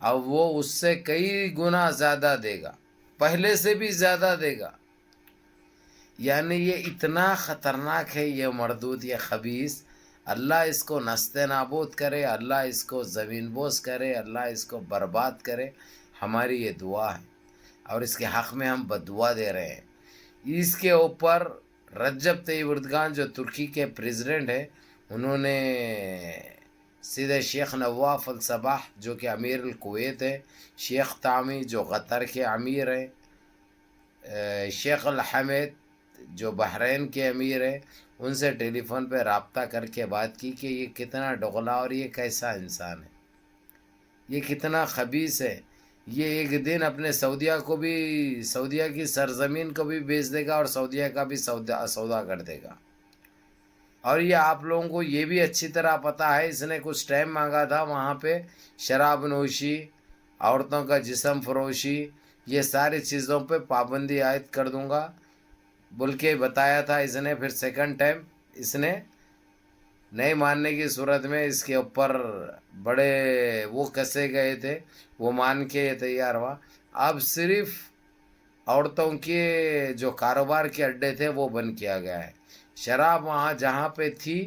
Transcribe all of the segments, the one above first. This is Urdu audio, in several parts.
اب وہ اس سے کئی گنا زیادہ دے گا، پہلے سے بھی زیادہ دے گا. یعنی یہ اتنا خطرناک ہے یہ مردود، یہ خبیث. اللہ اس کو نستے نابود کرے، اللہ اس کو زمین بوس کرے، اللہ اس کو برباد کرے. ہماری یہ دعا ہے، اور اس کے حق میں ہم بدعا دے رہے ہیں. اس کے اوپر رجب طیب اردگان جو ترکی کے پریزیڈنٹ ہیں، انہوں نے سیدھے شیخ نواف الصباح جو کہ امیر الکویت ہے، شیخ طامی جو قطر کے امیر ہیں، شیخ الحمد جو بحرین کے امیر ہیں، ان سے ٹیلی فون پہ رابطہ کر کے بات کی کہ یہ کتنا ڈغلا اور یہ کیسا انسان ہے، یہ کتنا خبیث ہے. یہ ایک دن اپنے سعودیہ کو بھی، سعودیہ کی سرزمین کو بھی بیچ دے گا اور سعودیہ کا بھی سودا کر دے گا. اور یہ آپ لوگوں کو یہ بھی اچھی طرح پتہ ہے، اس نے کچھ ٹائم مانگا تھا وہاں پہ شراب نوشی، عورتوں کا جسم فروشی، یہ ساری چیزوں پہ پابندی عائد کر دوں گا بول کے بتایا تھا اس نے. پھر سیکنڈ ٹائم اس نے نہیں ماننے کی صورت میں اس کے اوپر بڑے وہ کسے گئے تھے، وہ مان کے یہ تیار ہوا. اب صرف عورتوں کے جو کاروبار کے اڈے تھے وہ بند کیا گیا ہے. شراب وہاں جہاں پہ تھی،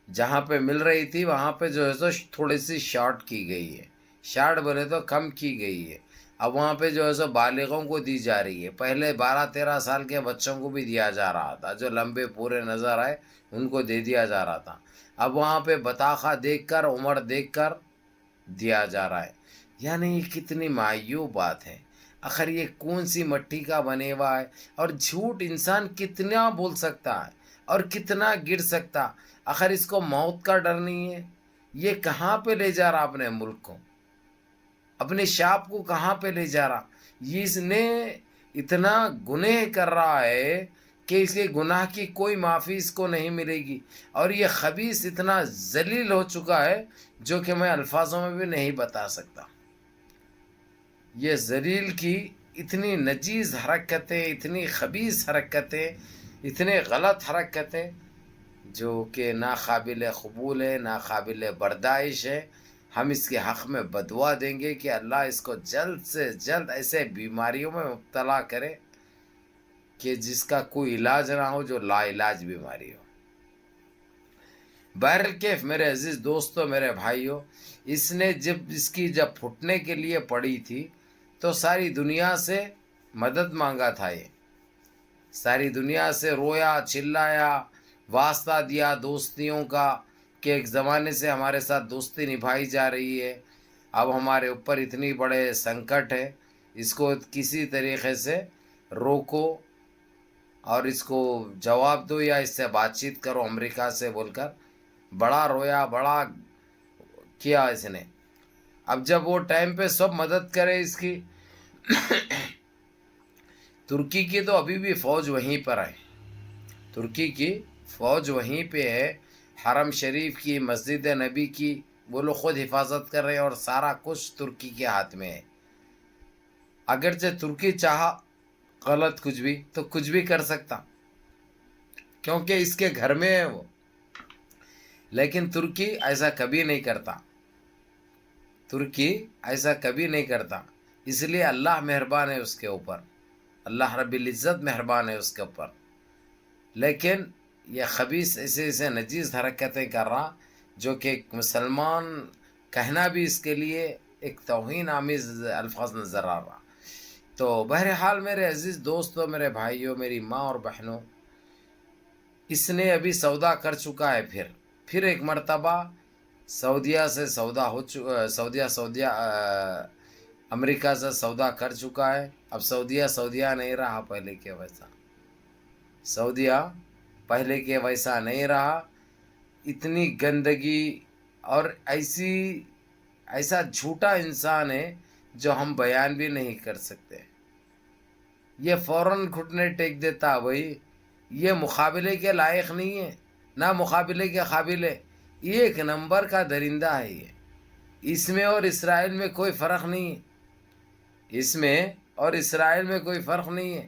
جہاں پہ مل رہی تھی، وہاں پہ جو ہے تو تھوڑی سی شارٹ کی گئی ہے، شارٹ بولے تو کم کی گئی ہے. اب وہاں پہ جو ہے سو بالغوں کو دی جا رہی ہے. پہلے 12-13 سال کے بچوں کو بھی دیا جا رہا تھا، جو لمبے پورے نظر آئے ان کو دے دیا جا رہا تھا. اب وہاں پہ بطاخہ دیکھ کر، عمر دیکھ کر دیا جا رہا ہے. یعنی یہ کتنی معیوب بات ہے. آخر یہ کون سی مٹی کا بنے ہوا ہے؟ اور جھوٹ انسان کتنا بول سکتا ہے اور کتنا گر سکتا. آخر اس کو موت کا ڈر نہیں ہے. یہ کہاں پہ لے جا رہا اپنے ملک کو، اپنے شاپ کو کہاں پہ لے جا رہا؟ یہ اس نے اتنا گناہ کر رہا ہے کہ اس کے گناہ کی کوئی معافی اس کو نہیں ملے گی. اور یہ خبیث اتنا ذلیل ہو چکا ہے جو کہ میں الفاظوں میں بھی نہیں بتا سکتا. یہ ذلیل کی اتنی نجیز حرکتیں، اتنی خبیث حرکتیں، اتنے غلط حرکتیں جو کہ ناقابل قبول ہے، ناقابل برداشت ہے. ہم اس کے حق میں بدعا دیں گے کہ اللہ اس کو جلد سے جلد ایسے بیماریوں میں مبتلا کرے کہ جس کا کوئی علاج نہ ہو، جو لا علاج بیماری ہو. بہرکیف میرے عزیز دوستو، میرے بھائیو، اس نے جب پھٹنے کے لیے پڑی تھی تو ساری دنیا سے مدد مانگا تھا. یہ ساری دنیا سے رویا، چلایا، واسطہ دیا دوستیوں کا کہ ایک زمانے سے ہمارے ساتھ دوستی نبھائی جا رہی ہے، اب ہمارے اوپر اتنی بڑے سنکٹ ہے، اس کو کسی طریقے سے روکو اور اس کو جواب دو یا اس سے بات چیت کرو امریکہ سے بول کر بڑا رویا، بڑا کیا اس نے. اب جب وہ ٹائم پہ سب مدد کرے اس کی، ترکی کی تو ابھی بھی فوج وہیں پر ہے، ترکی کی فوج وہیں پہ ہے. حرم شریف کی، مسجد نبی کی وہ لوگ خود حفاظت کر رہے ہیں اور سارا کچھ ترکی کے ہاتھ میں ہے. اگرچہ ترکی چاہا غلط کچھ بھی تو کچھ بھی کر سکتا کیونکہ اس کے گھر میں ہے وہ، لیکن ترکی ایسا کبھی نہیں کرتا. ترکی ایسا کبھی نہیں کرتا. اس لیے اللہ مہربان ہے اس کے اوپر، اللہ رب العزت مہربان ہے اس کے اوپر. لیکن یہ خبیث ایسے نجیز حرکتیں کر رہا جو کہ ایک مسلمان کہنا بھی اس کے لیے ایک توہین آمیز الفاظ نظر آ رہا. تو بہرحال میرے عزیز دوستو، میرے بھائیوں، میری ماں اور بہنوں، اس نے ابھی سودا کر چکا ہے. پھر ایک مرتبہ سعودیہ سے سودا ہو چکا، سعودیہ امریکہ سے سودا کر چکا ہے. اب سعودیہ نہیں رہا پہلے کے ویسا، سعودیہ پہلے کے ویسا نہیں رہا. اتنی گندگی اور ایسا جھوٹا انسان ہے جو ہم بیان بھی نہیں کر سکتے. یہ فوراً گھٹنے ٹیک دیتا. بھائی یہ مقابلے کے لائق نہیں ہے، نہ مقابلے کے قابل ہے. یہ ایک نمبر کا درندہ ہے. یہ اس میں اور اسرائیل میں کوئی فرق نہیں ہے، اس میں اور اسرائیل میں کوئی فرق نہیں ہے.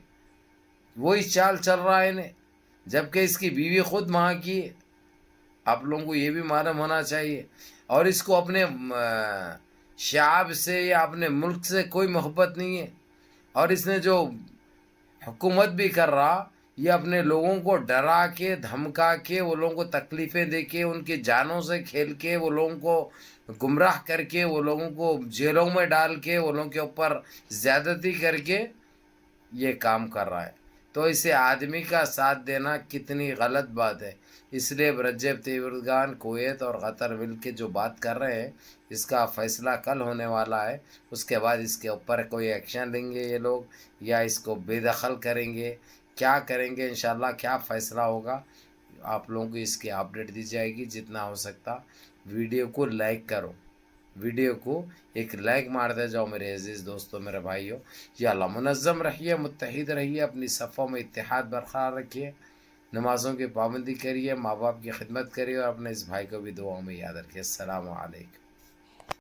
وہی چال چل رہا ہے انہیں، جبکہ اس کی بیوی خود وہاں کی ہے. آپ لوگوں کو یہ بھی معلوم ہونا چاہیے. اور اس کو اپنے شعب سے یا اپنے ملک سے کوئی محبت نہیں ہے. اور اس نے جو حکومت بھی کر رہا، یہ اپنے لوگوں کو ڈرا کے دھمکا کے وہ لوگوں کو تکلیفیں دے کے ان کی جانوں سے کھیل کے وہ لوگوں کو گمراہ کر کے وہ لوگوں کو جیلوں میں ڈال کے وہ لوگوں کے اوپر زیادتی کر کے یہ کام کر رہا ہے. تو اسے آدمی کا ساتھ دینا کتنی غلط بات ہے. اس لیے رجب طیب اردگان کویت اور قطر مل کے جو بات کر رہے ہیں، اس کا فیصلہ کل ہونے والا ہے. اس کے بعد اس کے اوپر کوئی ایکشن لیں گے یہ لوگ یا اس کو بے دخل کریں گے، کیا کریں گے انشاءاللہ، کیا فیصلہ ہوگا آپ لوگوں کو اس کی اپڈیٹ دی جائے گی جتنا ہو سکتا. ویڈیو کو لائک کرو، ویڈیو کو ایک لائک مارتے جاؤ میرے عزیز دوستوں، میرے بھائیوں. یا اللہ منظم رہیے، متحد رہیے، اپنی صفوں میں اتحاد برقرار رکھیے، نمازوں کی پابندی کریے، ماں باپ کی خدمت کریے اور اپنے اس بھائی کو بھی دعاؤں میں یاد رکھیے. السلام علیکم.